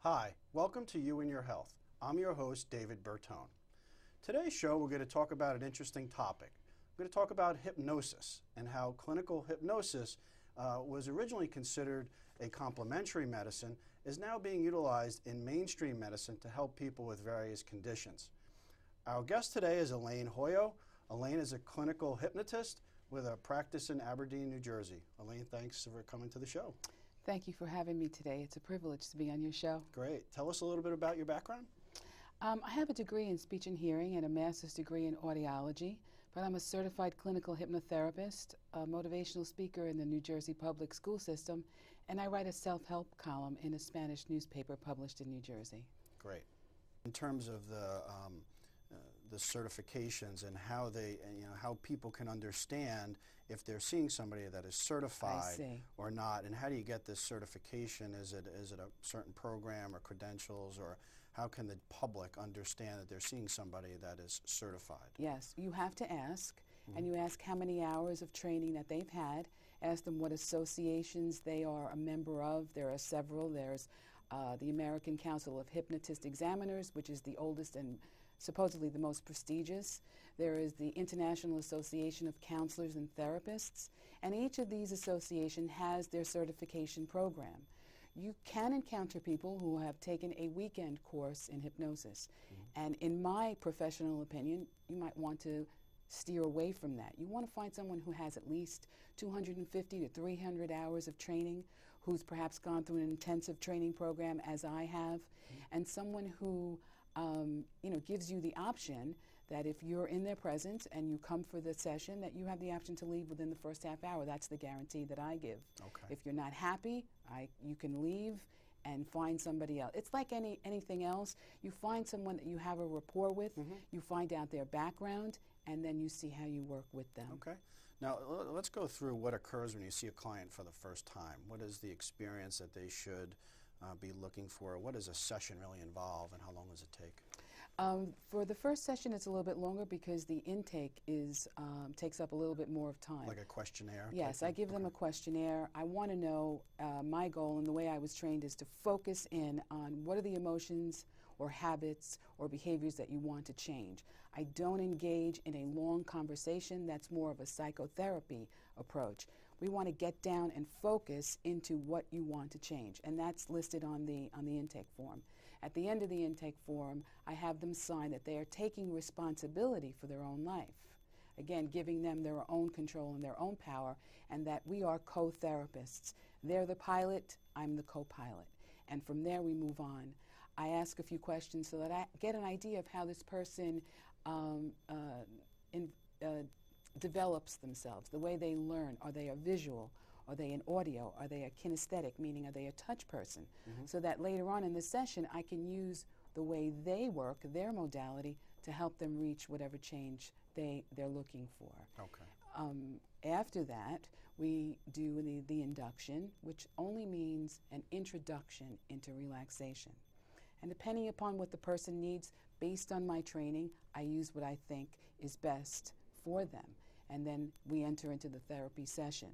Hi, welcome to You and Your Health. I'm your host, David Bertone. Today's show, we're going to talk about an interesting topic. We're going to talk about hypnosis and how clinical hypnosis was originally considered a complementary medicine, is now being utilized in mainstream medicine to help people with various conditions. Our guest today is Elaine Hoyo. Elaine is a clinical hypnotist with a practice in Aberdeen, New Jersey. Elaine, thanks for coming to the show. Thank you for having me today. It's a privilege to be on your show. Great. Tell us a little bit about your background. I have a degree in speech and hearing and a master's degree in audiology, but I'm a certified clinical hypnotherapist, a motivational speaker in the New Jersey public school system, and I write a self-help column in a Spanish newspaper published in New Jersey. Great. In terms of the certifications and how they, how people can understand if they're seeing somebody that is certified or not, and how do you get this certification? Is it a certain program or credentials, or how can the public understand that they're seeing somebody that is certified? Yes, you have to ask, and you ask how many hours of training that they've had, ask them what associations they are a member of. There are several. There's the American Council of Hypnotist Examiners, which is the oldest and supposedly the most prestigious. There is the International Association of Counselors and Therapists, and each of these associations has their certification program. You can encounter people who have taken a weekend course in hypnosis, and in my professional opinion, you might want to steer away from that. You want to find someone who has at least 250 to 300 hours of training, who's perhaps gone through an intensive training program as I have, and someone who gives you the option that if you're in their presence and you come for the session, that you have the option to leave within the first half hour. That's the guarantee that I give. Okay. If you're not happy, you can leave and find somebody else. It's like anything else. You find someone that you have a rapport with, you find out their background, and then you see how you work with them. Okay. Now, let's go through what occurs when you see a client for the first time. What is the experience that they should be looking for? What does a session really involve, and how long does it take? For the first session, it's a little bit longer because the intake takes up a little bit more of time. Like a questionnaire? Yes, I give them a questionnaire. I want to know, my goal and the way I was trained is to focus in on what are the emotions or habits or behaviors that you want to change. I don't engage in a long conversation. That's more of a psychotherapy approach. We want to get down and focus into what you want to change, and that's listed on the intake form. At the end of the intake form, I have them sign that they are taking responsibility for their own life. Again, giving them their own control and their own power, and that we are co-therapists. They're the pilot, I'm the co-pilot. And from there we move on. I ask a few questions so that I get an idea of how this person develops themselves, the way they learn. Are they a visual? Are they an audio? Are they a kinesthetic, meaning are they a touch person? So that later on in the session I can use the way they work, their modality, to help them reach whatever change they're looking for. Okay. After that, we do the induction, which only means an introduction into relaxation. And depending upon what the person needs, based on my training, I use what I think is best for them. And then we enter into the therapy session.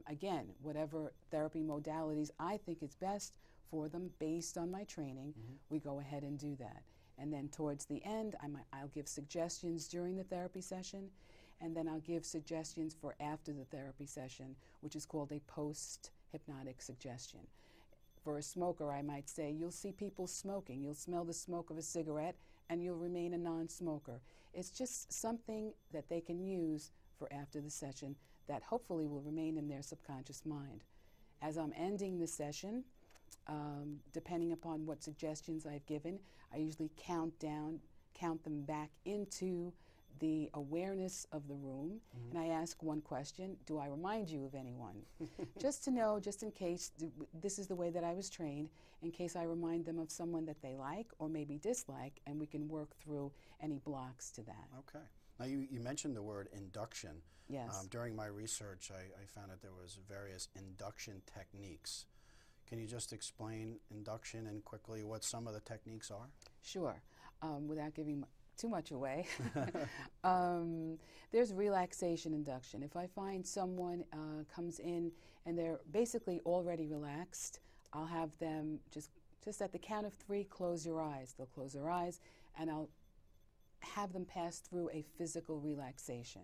Again, whatever therapy modalities I think is best for them based on my training, we go ahead and do that. And then towards the end, I'll give suggestions during the therapy session, and then I'll give suggestions for after the therapy session, which is called a post-hypnotic suggestion. For a smoker, I might say, you'll see people smoking. You'll smell the smoke of a cigarette, and you'll remain a non-smoker. It's just something that they can use for after the session that hopefully will remain in their subconscious mind. As I'm ending the session, depending upon what suggestions I've given, I usually count them back into the awareness of the room, and I ask one question: do I remind you of anyone? Just to know, just in case, this is the way that I was trained, in case I remind them of someone that they like or maybe dislike, and we can work through any blocks to that. Okay. Now, you mentioned the word induction. Yes. During my research, I found that there was various induction techniques. Can you just explain induction and quickly what some of the techniques are? Sure. Without giving too much away. There's relaxation induction. If I find someone comes in and they're basically already relaxed, I'll have them just Just at the count of 3, close your eyes. They'll close their eyes, and I'll have them pass through a physical relaxation.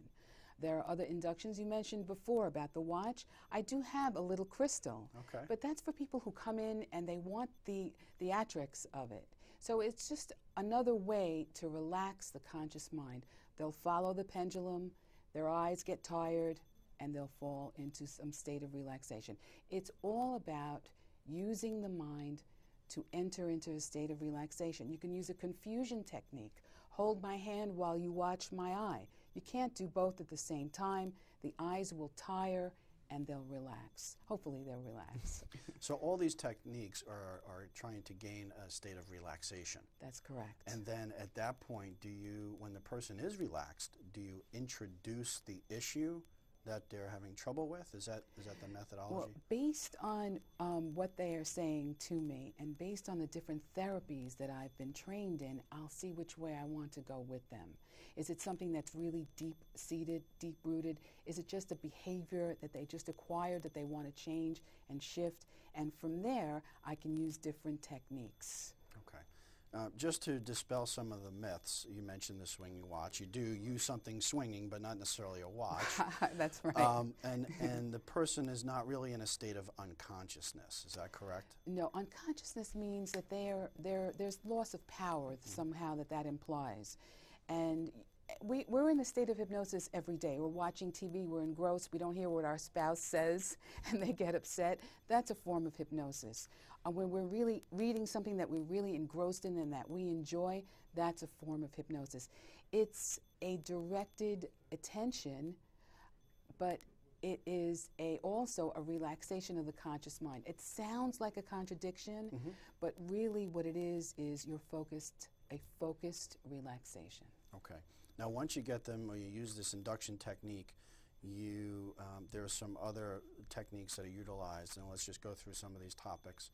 There are other inductions you mentioned before about the watch. I do have a little crystal, Okay. but that's for people who come in and they want the theatrics of it. So it's just another way to relax the conscious mind. They'll follow the pendulum, their eyes get tired, and they'll fall into some state of relaxation. It's all about using the mind to enter into a state of relaxation. You can use a confusion technique. Hold my hand while you watch my eye. You can't do both at the same time. The eyes will tire and they'll relax. Hopefully they'll relax. So all these techniques are trying to gain a state of relaxation. That's correct. And then at that point, when the person is relaxed, do you introduce the issue that they're having trouble with? Is that the methodology? Well, based on what they are saying to me and based on the different therapies that I've been trained in, I'll see which way I want to go with them. Is it something that's really deep-seated, deep-rooted? Is it just a behavior that they just acquired that they want to change and shift? And from there, I can use different techniques. Okay. Just to dispel some of the myths, you mentioned the swinging watch. You do use something swinging, but not necessarily a watch. That's right. And the person is not really in a state of unconsciousness. Is that correct? No, unconsciousness means that there's loss of power somehow that implies. And we're in a state of hypnosis every day. We're watching TV, we're engrossed, we don't hear what our spouse says, and they get upset. That's a form of hypnosis. When we're really reading something that we're really engrossed in and that we enjoy, that's a form of hypnosis. It's a directed attention, but it is also a relaxation of the conscious mind. It sounds like a contradiction, but really what it is a focused relaxation. Okay. Now, once you get them, or you use this induction technique, there are some other techniques that are utilized, and let's just go through some of these topics.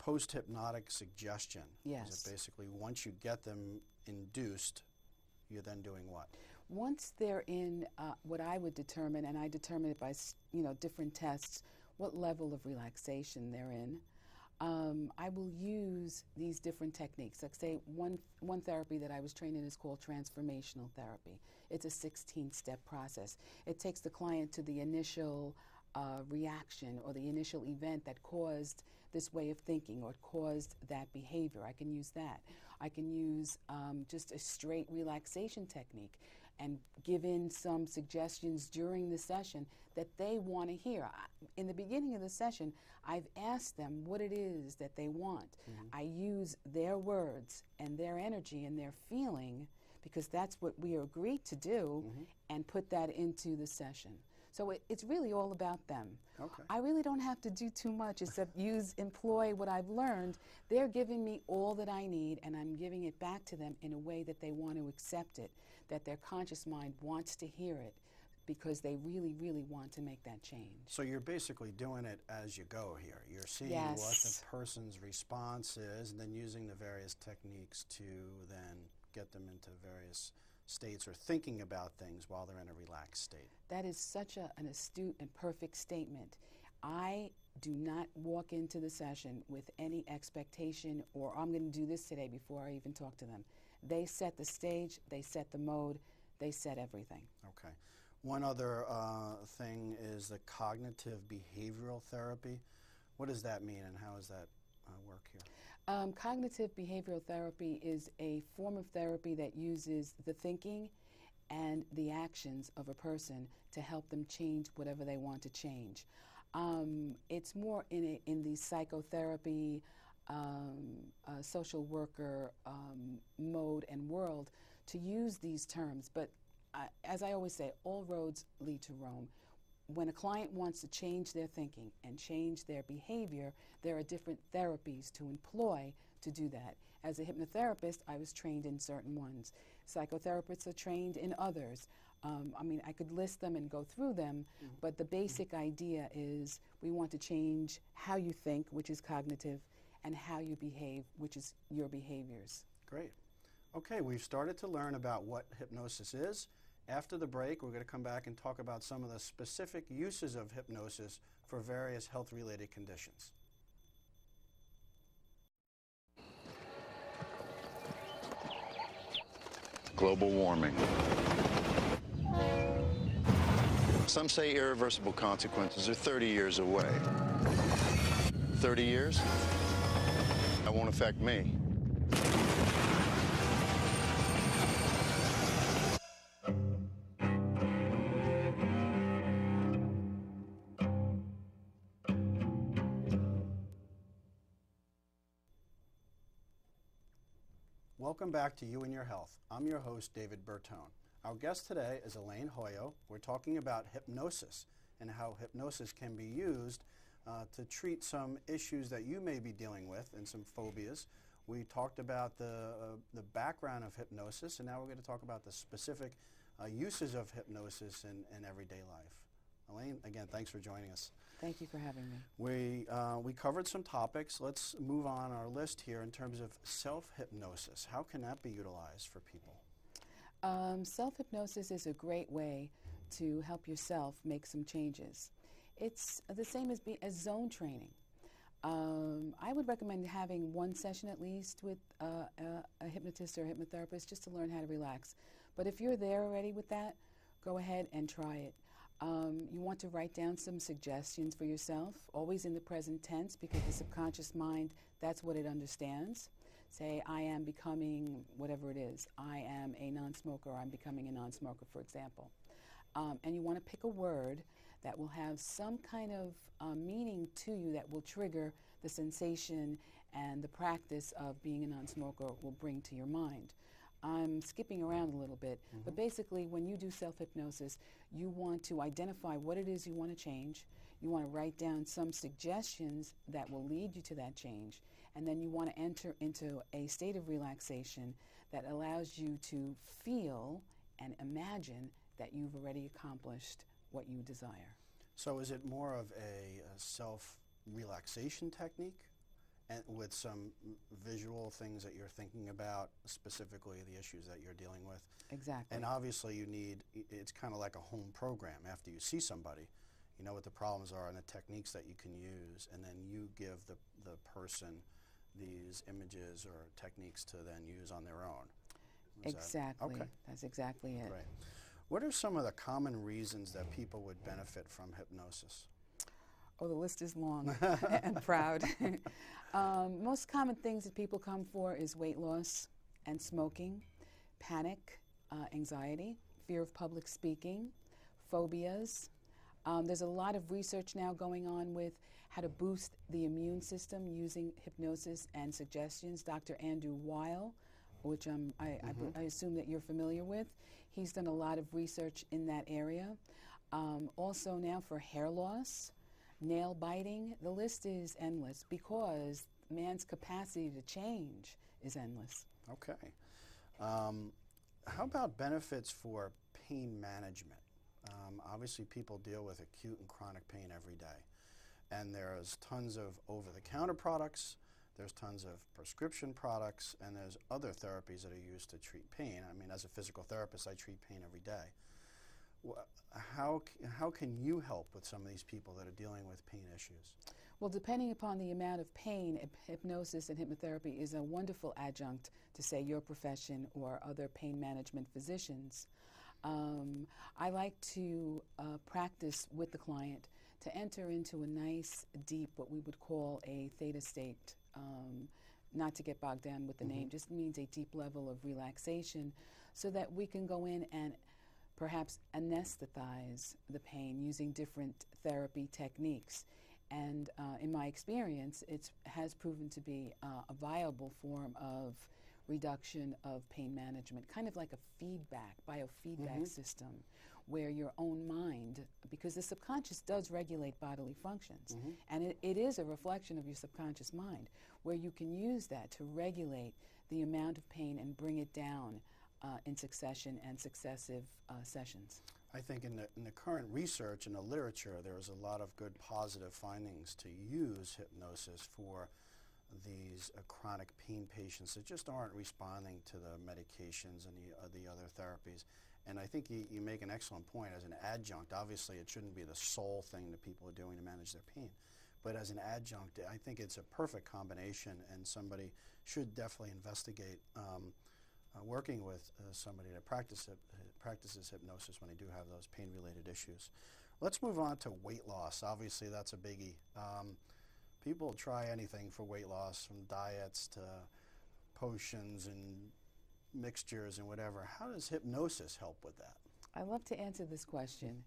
Posthypnotic suggestion. Yes. Is it basically once you get them induced, you're then doing what? Once they're in what I would determine, and I determine it by different tests, what level of relaxation they're in. I will use these different techniques. Like say one therapy that I was trained in is called transformational therapy. It's a 16-step process. It takes the client to the initial reaction or the initial event that caused this way of thinking or caused that behavior. I can use that. I can use just a straight relaxation technique and give in some suggestions during the session that they want to hear. In the beginning of the session, I've asked them what it is that they want. I use their words and their energy and their feeling, because that's what we agreed to do, and put that into the session. So it's really all about them. Okay. I really don't have to do too much except employ what I've learned. They're giving me all that I need, and I'm giving it back to them in a way that they want to accept it, that their conscious mind wants to hear it, because they really, really want to make that change. So you're basically doing it as you go here. You're seeing what the person's response is, and then using the various techniques to then get them into various states or thinking about things while they're in a relaxed state. That is such an astute and perfect statement. I do not walk into the session with any expectation or I'm going to do this today before I even talk to them. They set the stage, they set the mode, they set everything. Okay. One other thing is the cognitive behavioral therapy. What does that mean, and how does that work here? Cognitive behavioral therapy is a form of therapy that uses the thinking and the actions of a person to help them change whatever they want to change. It's more in the psychotherapy, social worker mode and world to use these terms, but as I always say, all roads lead to Rome. When a client wants to change their thinking and change their behavior, there are different therapies to employ to do that. As a hypnotherapist, I was trained in certain ones. Psychotherapists are trained in others. I mean, I could list them and go through them, but the basic idea is we want to change how you think, which is cognitive, and how you behave, which is your behaviors. Great. Okay, we've started to learn about what hypnosis is. After the break, we're going to come back and talk about some of the specific uses of hypnosis for various health-related conditions. global warming. Some say irreversible consequences are 30 years away. 30 years? That won't affect me. Welcome back to You and Your Health. I'm your host, David Bertone. Our guest today is Elaine Hoyo. We're talking about hypnosis and how hypnosis can be used to treat some issues that you may be dealing with and some phobias. We talked about the background of hypnosis, and now we're going to talk about the specific uses of hypnosis in everyday life. Elaine, again, thanks for joining us. Thank you for having me. We covered some topics. Let's move on our list here in terms of self-hypnosis. How can that be utilized for people? Self-hypnosis is a great way to help yourself make some changes. It's the same as zone training. I would recommend having one session at least with a hypnotist or a hypnotherapist just to learn how to relax. But if you're there already with that, go ahead and try it. You want to write down some suggestions for yourself, always in the present tense, because the subconscious mind, that's what it understands. Say, I am becoming whatever it is. I am a non-smoker, or I'm becoming a non-smoker, for example. And you want to pick a word that will have some kind of meaning to you that will trigger the sensation and the practice of being a non-smoker will bring to your mind. I'm skipping around a little bit, but basically when you do self-hypnosis, you want to identify what it is you want to change. You want to write down some suggestions that will lead you to that change, and then you want to enter into a state of relaxation that allows you to feel and imagine that you've already accomplished what you desire. So is it more of a self-relaxation technique and with some visual things that you're thinking about, specifically the issues that you're dealing with? Exactly. And obviously it's kind of like a home program. After you see somebody, you know what the problems are and the techniques that you can use, and then you give the person these images or techniques to then use on their own. Exactly. Okay. That's exactly it. Right. What are some of the common reasons that people would benefit from hypnosis? Oh, the list is long and proud. Most common things that people come for is weight loss and smoking, panic, anxiety, fear of public speaking, phobias. There's a lot of research now going on with how to boost the immune system using hypnosis and suggestions. Dr. Andrew Weil, which I assume that you're familiar with, he's done a lot of research in that area. Also now for hair loss, nail biting, the list is endless because man's capacity to change is endless. Okay. How about benefits for pain management? Obviously people deal with acute and chronic pain every day, and there's tons of over-the-counter products, there's tons of prescription products, and there's other therapies that are used to treat pain. I mean, as a physical therapist, I treat pain every day. How can you help with some of these people that are dealing with pain issues? Well, depending upon the amount of pain, hypnosis and hypnotherapy is a wonderful adjunct to, say, your profession or other pain management physicians. I like to practice with the client to enter into a nice, deep, what we would call a theta state. Not to get bogged down with the name, just means a deep level of relaxation so that we can go in and perhaps anesthetize the pain using different therapy techniques. And in my experience, it has proven to be a viable form of reduction of pain management, kind of like a biofeedback system where your own mind, because the subconscious does regulate bodily functions, and it is a reflection of your subconscious mind, where you can use that to regulate the amount of pain and bring it down in succession and successive sessions. I think in the current research and the literature, there's a lot of good positive findings to use hypnosis for these chronic pain patients that just aren't responding to the medications and the other therapies. And I think you make an excellent point. As an adjunct, obviously it shouldn't be the sole thing that people are doing to manage their pain. But as an adjunct, I think it's a perfect combination, and somebody should definitely investigate working with somebody that practices hypnosis when they do have those pain-related issues. Let's move on to weight loss. Obviously, that's a biggie. People try anything for weight loss, from diets to potions and mixtures and whatever. How does hypnosis help with that? I love to answer this question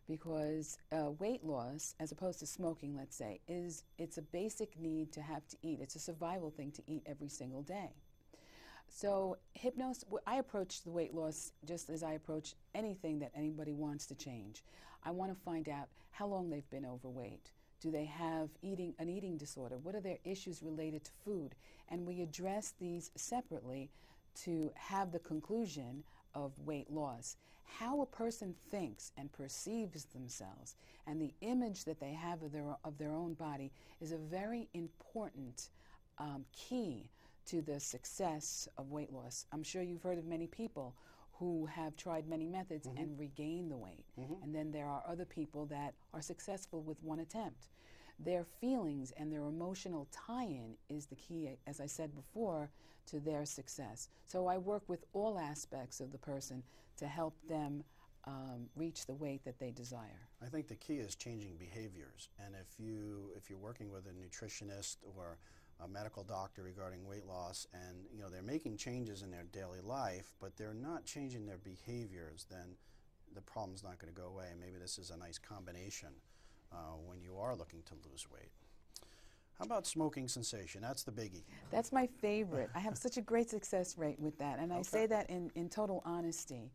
because weight loss, as opposed to smoking, let's say, it's a basic need to have to eat. It's a survival thing to eat every single day. So hypnosis, I approach the weight loss just as I approach anything that anybody wants to change. I want to find out how long they've been overweight. Do they have an eating disorder? What are their issues related to food? And we address these separately to have the conclusion of weight loss. How a person thinks and perceives themselves and the image that they have of their own body is a very important key to the success of weight loss. I'm sure you've heard of many people who have tried many methods and regained the weight. And then there are other people that are successful with one attempt. Their feelings and their emotional tie-in is the key, as I said before, to their success. So I work with all aspects of the person to help them reach the weight that they desire. I think the key is changing behaviors. And if you're working with a nutritionist or a medical doctor regarding weight loss, and they're making changes in their daily life, but they're not changing their behaviors, then the problem's not going to go away. And maybe this is a nice combination when you are looking to lose weight. How about smoking cessation? That's the biggie. That's my favorite. I have such a great success rate with that, and I say that in total honesty.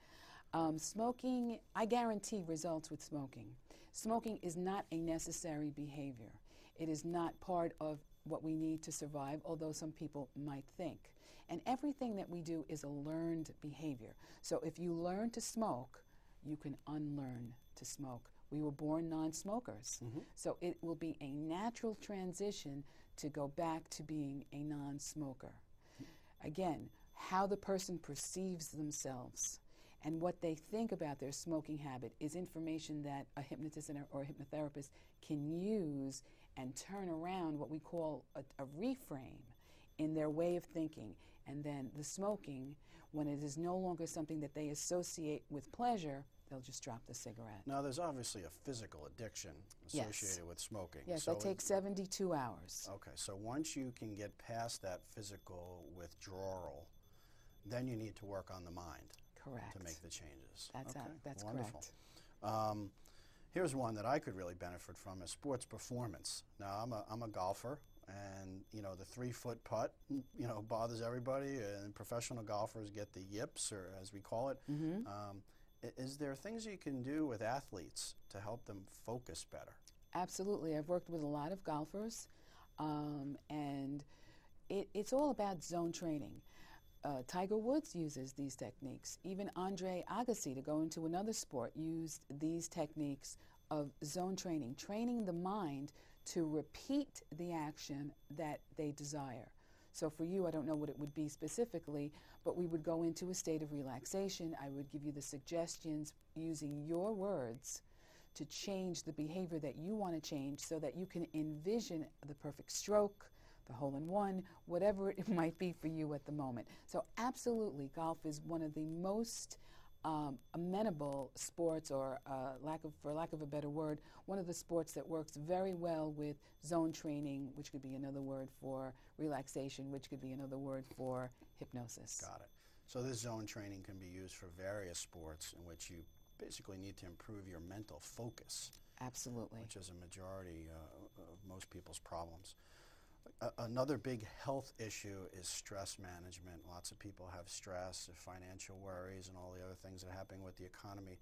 Smoking, I guarantee results with smoking. Smoking is not a necessary behavior. It is not part of what we need to survive, although some people might think. And everything that we do is a learned behavior. So if you learn to smoke, you can unlearn to smoke. We were born non-smokers. So it will be a natural transition to go back to being a non-smoker. Again, how the person perceives themselves and what they think about their smoking habit is information that a hypnotist or a hypnotherapist can use and turn around what we call a reframe in their way of thinking. And then the smoking, when it is no longer something that they associate with pleasure, they'll just drop the cigarette. Now, there's obviously a physical addiction associated with smoking. Yes, so that takes 72 hours. Okay, so once you can get past that physical withdrawal, then you need to work on the mind. Correct. To make the changes. That's wonderful. Correct. Here's one that I could really benefit from, is sports performance. Now, I'm a golfer, and the 3-foot putt bothers everybody, and professional golfers get the yips, or as we call it. Is there things you can do with athletes to help them focus better? Absolutely. I've worked with a lot of golfers, and it's all about zone training. Tiger Woods uses these techniques. Even Andre Agassi, to go into another sport, used these techniques of zone training, training the mind to repeat the action that they desire. So for you, I don't know what it would be specifically, but we would go into a state of relaxation. I would give you the suggestions using your words to change the behavior that you want to change so that you can envision the perfect stroke, the hole-in-one, whatever it might be for you at the moment. So absolutely, golf is one of the most amenable sports, or for lack of a better word, one of the sports that works very well with zone training, which could be another word for relaxation, which could be another word for hypnosis. Got it. So this zone training can be used for various sports in which you basically need to improve your mental focus. Absolutely. Which is a majority of most people's problems. Another big health issue is stress management. Lots of people have stress, financial worries, and all the other things that are happening with the economy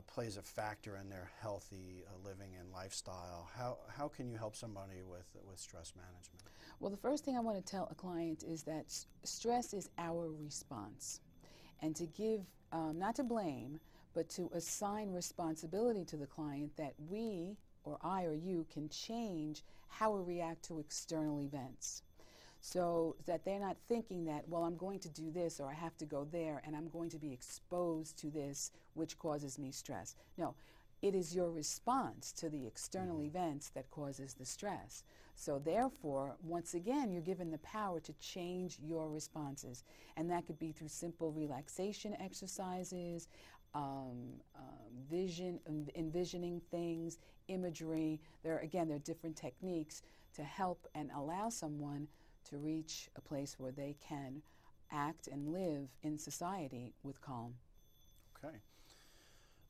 plays a factor in their healthy living and lifestyle. How can you help somebody with stress management? Well, the first thing I want to tell a client is that stress is our response. And to give, not to blame, but to assign responsibility to the client that we, or I or you, can change how we react to external events. So that they're not thinking that, well, I'm going to do this, or I have to go there, and I'm going to be exposed to this, which causes me stress. No, it is your response to the external events that causes the stress. So therefore, once again, you're given the power to change your responses. And that could be through simple relaxation exercises, envisioning things, imagery. There are different techniques to help and allow someone to reach a place where they can act and live in society with calm. Okay.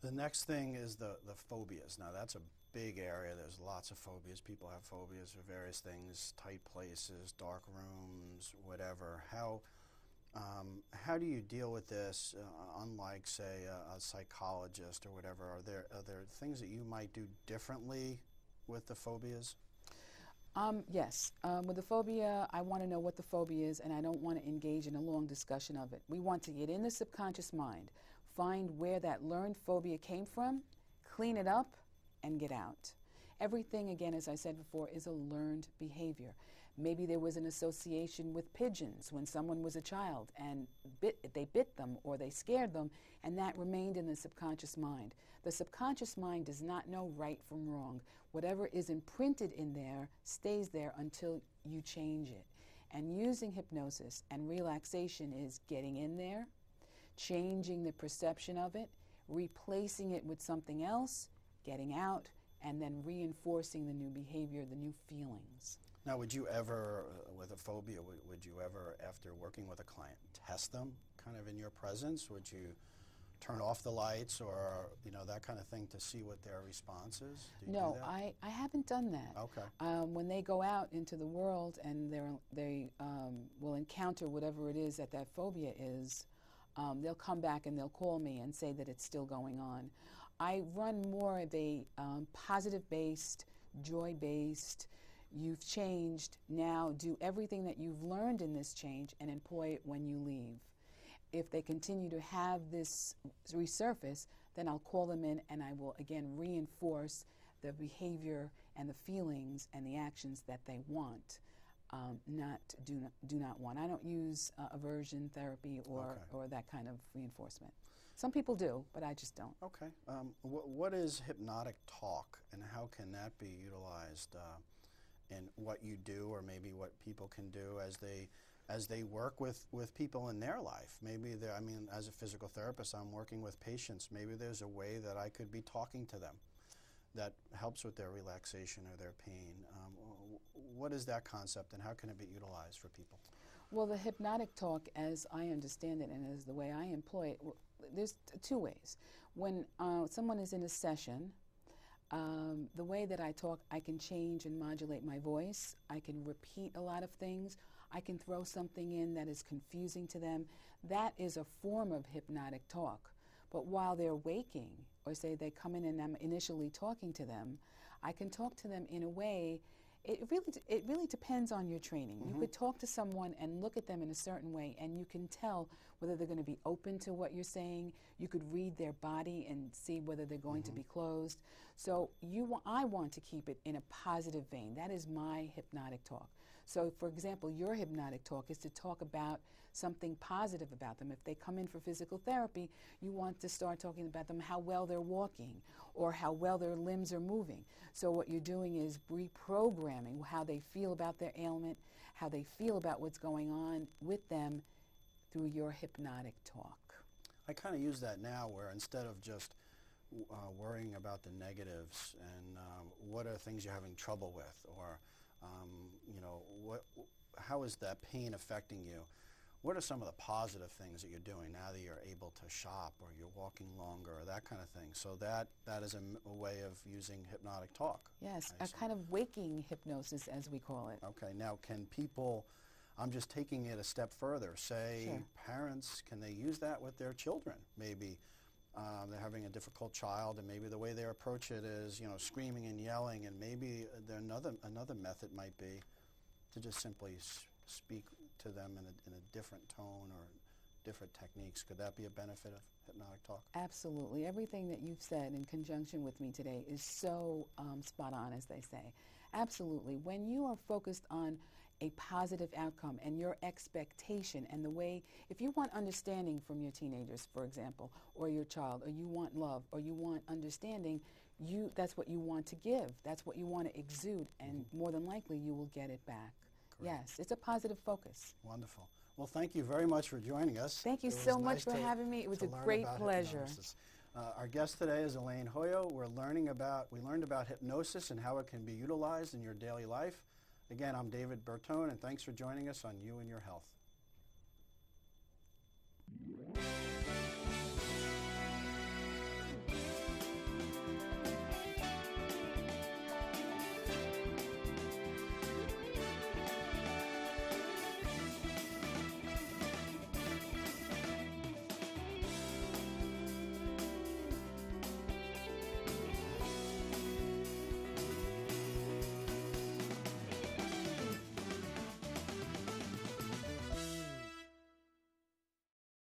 The next thing is the phobias. Now that's a big area. There's lots of phobias. People have phobias for various things, tight places, dark rooms, whatever. How do you deal with this, unlike, say, a psychologist or whatever? Are there things that you might do differently with the phobias? Yes. With the phobia, I want to know what the phobia is, and I don't want to engage in a long discussion of it. We want to get in the subconscious mind, find where that learned phobia came from, clean it up, and get out. Everything, again, as I said before, is a learned behavior. Maybe there was an association with pigeons when someone was a child and they bit them or they scared them, and that remained in the subconscious mind. The subconscious mind does not know right from wrong. Whatever is imprinted in there stays there until you change it. And using hypnosis and relaxation is getting in there, changing the perception of it, replacing it with something else, getting out, and then reinforcing the new behavior, the new feelings. Now, would you ever, with a phobia, would you ever, after working with a client, test them kind of in your presence? Would you turn off the lights or, that kind of thing to see what their response is? Do you do that? I haven't done that. Okay. When they go out into the world and they will encounter whatever it is that phobia is, they'll come back and they'll call me and say that it's still going on. I run more of a positive-based, joy-based, you've changed, now do everything that you've learned in this change and employ it when you leave. If they continue to have this resurface, then I'll call them in and I will again reinforce the behavior and the feelings and the actions that they want, do not want. I don't use aversion therapy or that kind of reinforcement. Some people do, but I just don't. Okay. What is hypnotic talk, and how can that be utilized in what you do, or maybe what people can do as they work with people in their life? Maybe as a physical therapist, I'm working with patients. Maybe there's a way that I could be talking to them that helps with their relaxation or their pain. What is that concept, and how can it be utilized for people? Well, the hypnotic talk, as I understand it and as the way I employ it, there's two ways. When someone is in a session, the way that I talk, I can change and modulate my voice. I can repeat a lot of things. I can throw something in that is confusing to them. That is a form of hypnotic talk. But while they're waking, or say they come in and I'm initially talking to them, I can talk to them in a way. It really depends on your training. Mm-hmm. You could talk to someone and look at them in a certain way, and you can tell whether they're going to be open to what you're saying. You could read their body and see whether they're going to be closed. So I want to keep it in a positive vein. That is my hypnotic talk. So, for example, your hypnotic talk is to talk about something positive about them. If they come in for physical therapy, you want to start talking about them, how well they're walking or how well their limbs are moving. So what you're doing is reprogramming how they feel about their ailment, how they feel about what's going on with them through your hypnotic talk. I kind of use that now, where instead of just worrying about the negatives and what are things you're having trouble with, or how is that pain affecting you? What are some of the positive things that you're doing now that you're able to shop, or you're walking longer, or that kind of thing? So that is a way of using hypnotic talk. Yes, a kind of waking hypnosis, as we call it. Okay, now can people, I'm just taking it a step further, say parents, can they use that with their children? Maybe they're having a difficult child, and maybe the way they approach it is, screaming and yelling, and maybe another method might be to just simply speak to them in a different tone or different techniques. Could that be a benefit of hypnotic talk? Absolutely. Everything that you've said in conjunction with me today is so spot on, as they say. Absolutely. When you are focused on a positive outcome and your expectation and the way, if you want understanding from your teenagers, for example, or your child, or you want love, or you want understanding, that's what you want to give. That's what you want to exude, and more than likely you will get it back. Correct. Yes, it's a positive focus. Wonderful. Well, thank you very much for joining us. Thank you It was so much nice for to- having me. It was to a learn great about pleasure. hypnosis. Our guest today is Elaine Hoyo. We learned about hypnosis and how it can be utilized in your daily life. Again, I'm David Bertone, and thanks for joining us on You and Your Health.